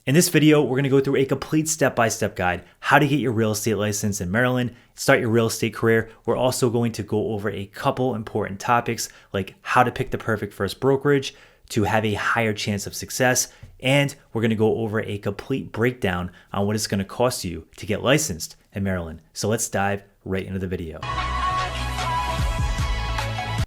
In this video, we're going to go through a complete step-by-step guide, how to get your real estate license in Maryland, start your real estate career. We're also going to go over a couple important topics like how to pick the perfect first brokerage to have a higher chance of success. And we're going to go over a complete breakdown on what it's going to cost you to get licensed in Maryland. So let's dive right into the video.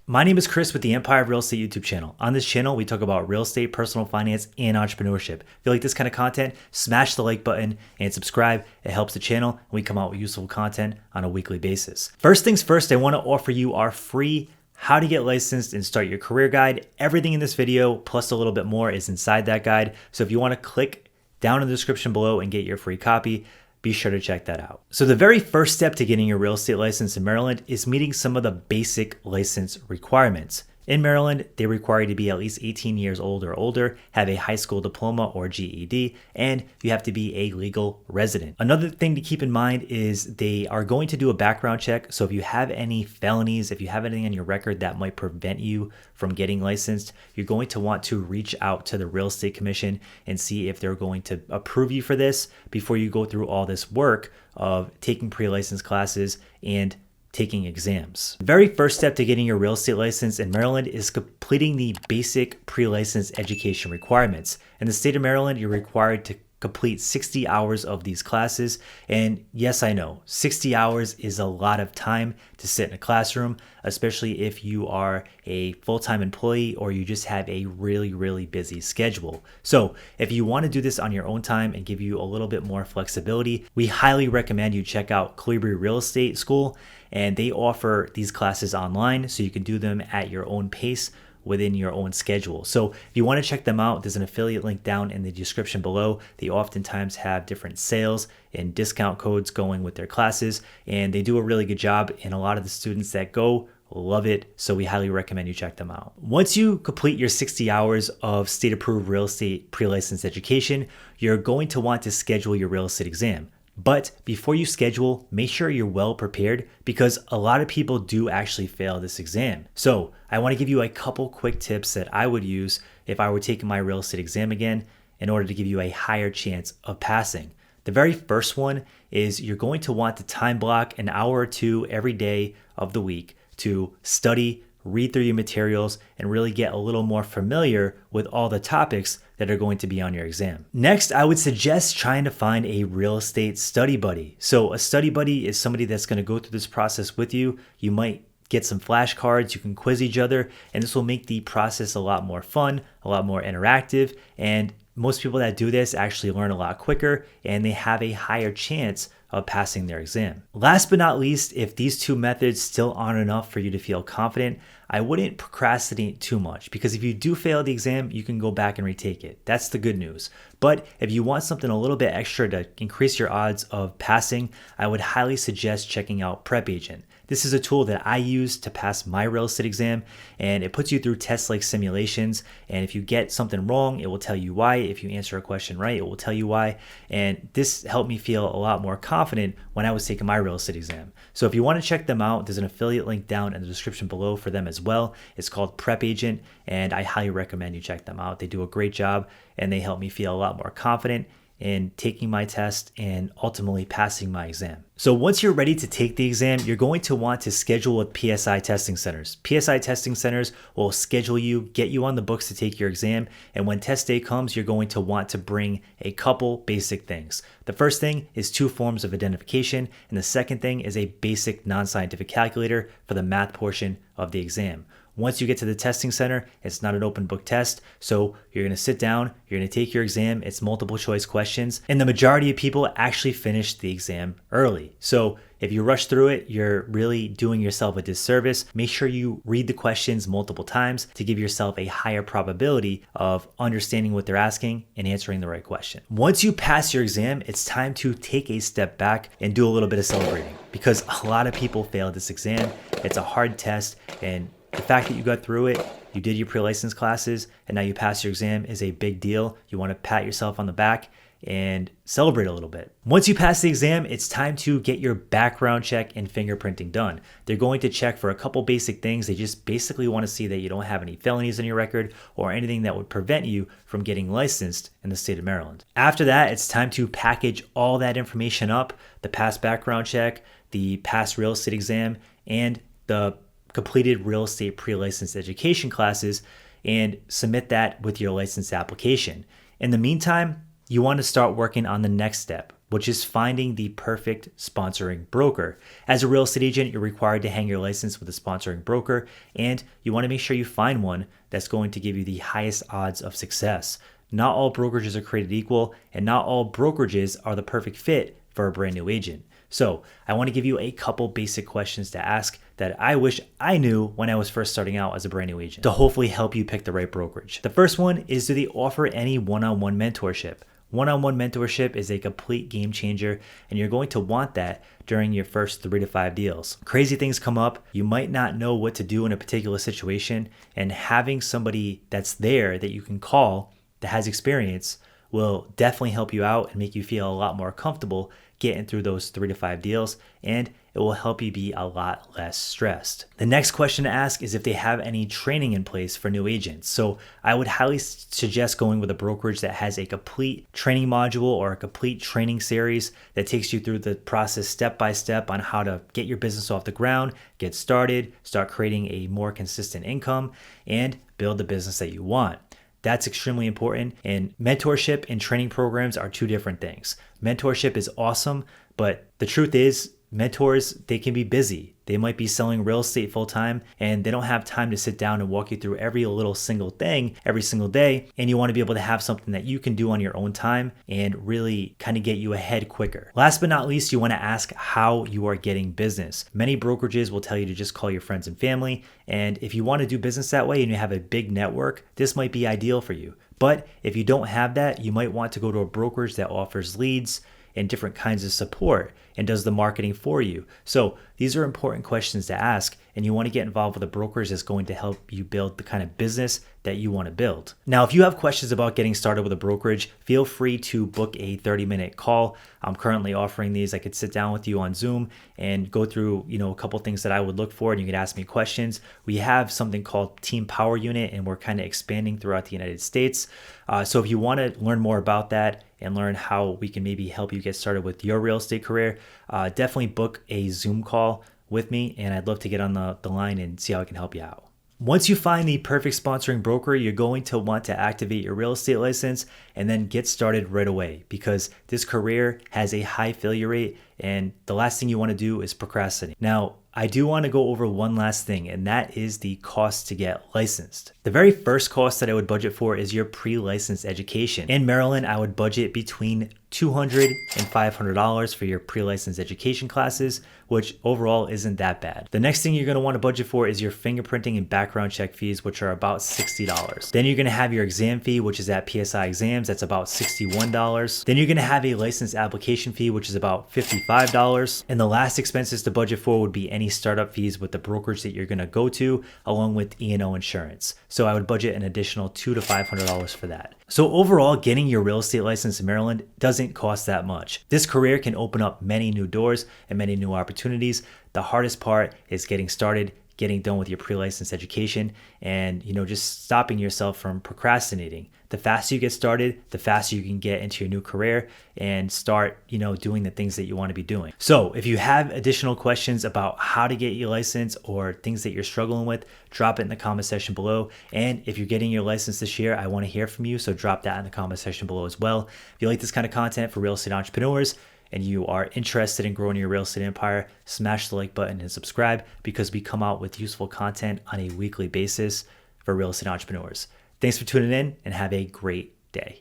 My name is Chris with the Empire of Real Estate YouTube channel. On this channel, we talk about real estate, personal finance, and entrepreneurship. If you like this kind of content, smash the like button and subscribe. It helps the channel, and we come out with useful content on a weekly basis. First things first, I want to offer you our free How to Get Licensed and Start Your Career guide. Everything in this video, plus a little bit more, is inside that guide. So if you want to click down in the description below and get your free copy, be sure to check that out. So the very first step to getting your real estate license in Maryland is meeting some of the basic license requirements. In Maryland, they require you to be at least 18 years old or older, have a high school diploma or GED, and you have to be a legal resident. Another thing to keep in mind is they are going to do a background check. So if you have any felonies, if you have anything on your record that might prevent you from getting licensed, you're going to want to reach out to the Real Estate Commission and see if they're going to approve you for this before you go through all this work of taking pre-license classes and taking exams. The very first step to getting your real estate license in Maryland is completing the basic pre-license education requirements. In the state of Maryland, you're required to complete 60 hours of these classes. And yes, I know 60 hours is a lot of time to sit in a classroom, especially if you are a full-time employee or you just have a really busy schedule. So if you want to do this on your own time and give you a little bit more flexibility, we highly recommend you check out Colibri Real Estate School, and they offer these classes online so you can do them at your own pace within your own schedule. So if you want to check them out, there's an affiliate link down in the description below. They oftentimes have different sales and discount codes going with their classes, and they do a really good job, and a lot of the students that go love it. So we highly recommend you check them out. Once you complete your 60 hours of state-approved real estate pre-license education, you're going to want to schedule your real estate exam. But before you schedule, make sure you're well prepared because a lot of people do actually fail this exam. So I want to give you a couple quick tips that I would use if I were taking my real estate exam again in order to give you a higher chance of passing. The very first one is you're going to want to time block an hour or two every day of the week to study, read through your materials, and really get a little more familiar with all the topics that are going to be on your exam. Next, I would suggest trying to find a real estate study buddy. So a study buddy is somebody that's going to go through this process with you. You might get some flashcards, you can quiz each other, and this will make the process a lot more fun, a lot more interactive, and most people that do this actually learn a lot quicker and they have a higher chance of passing their exam. Last but not least, if these two methods still aren't enough for you to feel confident, I wouldn't procrastinate too much because if you do fail the exam, you can go back and retake it. That's the good news. But if you want something a little bit extra to increase your odds of passing, I would highly suggest checking out Prep Agent. This is a tool that I use to pass my real estate exam, and it puts you through tests like simulations. And if you get something wrong, it will tell you why. If you answer a question right, it will tell you why. And this helped me feel a lot more confident when I was taking my real estate exam. So if you want to check them out, there's an affiliate link down in the description below for them as well. It's called Prep Agent, and I highly recommend you check them out. They do a great job, and they help me feel a lot more confident in taking my test and ultimately passing my exam. So once you're ready to take the exam, you're going to want to schedule with PSI testing centers. PSI testing centers will schedule you, get you on the books to take your exam, and when test day comes, you're going to want to bring a couple basic things. The first thing is 2 forms of identification, and the second thing is a basic non-scientific calculator for the math portion of the exam. Once you get to the testing center, it's not an open book test. So you're going to sit down, you're going to take your exam. It's multiple choice questions. And the majority of people actually finish the exam early. So if you rush through it, you're really doing yourself a disservice. Make sure you read the questions multiple times to give yourself a higher probability of understanding what they're asking and answering the right question. Once you pass your exam, it's time to take a step back and do a little bit of celebrating because a lot of people fail this exam. It's a hard test, and The fact that you got through it, you did your pre-license classes, and now you passed your exam is a big deal. You want to pat yourself on the back and celebrate a little bit. Once you pass the exam, it's time to get your background check and fingerprinting done. They're going to check for a couple basic things. They just basically want to see that you don't have any felonies on your record or anything that would prevent you from getting licensed in the state of Maryland. After that, it's time to package all that information up, the past background check, the past real estate exam, and the completed real estate pre-license education classes, and submit that with your license application. In the meantime, you want to start working on the next step, which is finding the perfect sponsoring broker. As a real estate agent, you're required to hang your license with a sponsoring broker, and you want to make sure you find one that's going to give you the highest odds of success. Not all brokerages are created equal, and not all brokerages are the perfect fit for a brand new agent. So I want to give you a couple basic questions to ask that I wish I knew when I was first starting out as a brand new agent to hopefully help you pick the right brokerage. The first one is, do they offer any one-on-one mentorship? One-on-one mentorship is a complete game changer, and you're going to want that during your first 3 to 5 deals. Crazy things come up. You might not know what to do in a particular situation, and having somebody that's there that you can call that has experience will definitely help you out and make you feel a lot more comfortable getting through those 3 to 5 deals, and it will help you be a lot less stressed. The next question to ask is if they have any training in place for new agents. So I would highly suggest going with a brokerage that has a complete training module or a complete training series that takes you through the process step by step on how to get your business off the ground, get started, start creating a more consistent income, and build the business that you want. That's extremely important. And mentorship and training programs are two different things. Mentorship is awesome, but the truth is, mentors, they can be busy. They might be selling real estate full time, and they don't have time to sit down and walk you through every little single thing every single day. And you want to be able to have something that you can do on your own time and really kind of get you ahead quicker. Last but not least, you want to ask how you are getting business. Many brokerages will tell you to just call your friends and family. And if you want to do business that way and you have a big network, this might be ideal for you. But if you don't have that, you might want to go to a brokerage that offers leads and different kinds of support and does the marketing for you. So these are important questions to ask, and you want to get involved with a brokerage that's going to help you build the kind of business that you want to build. Now, if you have questions about getting started with a brokerage, feel free to book a 30-minute call. I'm currently offering these. I could sit down with you on Zoom and go through, a couple things that I would look for, and you could ask me questions. We have something called Team Power Unit, and we're kind of expanding throughout the United States. So if you want to learn more about that and learn how we can maybe help you get started with your real estate career, definitely book a Zoom call with me, and I'd love to get on the line and see how I can help you out. Once you find the perfect sponsoring broker, you're going to want to activate your real estate license and then get started right away, because this career has a high failure rate, and the last thing you want to do is procrastinate. Now, I do want to go over one last thing, and that is the cost to get licensed. The very first cost that I would budget for is your pre-license education. In Maryland, I would budget between $200 and $500 for your pre-license education classes, which overall isn't that bad. The next thing you're going to want to budget for is your fingerprinting and background check fees, which are about $60. Then you're going to have your exam fee, which is at PSI Exams. That's about $61. Then you're going to have a license application fee, which is about $55. And the last expenses to budget for would be any startup fees with the brokerage that you're going to go to, along with E&O insurance. So I would budget an additional $200 to $500 for that. So overall, getting your real estate license in Maryland doesn't cost that much. This career can open up many new doors and many new opportunities. The hardest part is getting started, getting done with your pre-license education, and just stopping yourself from procrastinating. The faster you get started, the faster you can get into your new career and start, doing the things that you want to be doing. So if you have additional questions about how to get your license or things that you're struggling with, drop it in the comment section below. And if you're getting your license this year, I want to hear from you. So drop that in the comment section below as well. If you like this kind of content for real estate entrepreneurs and you are interested in growing your real estate empire, smash the like button and subscribe, because we come out with useful content on a weekly basis for real estate entrepreneurs. Thanks for tuning in, and have a great day.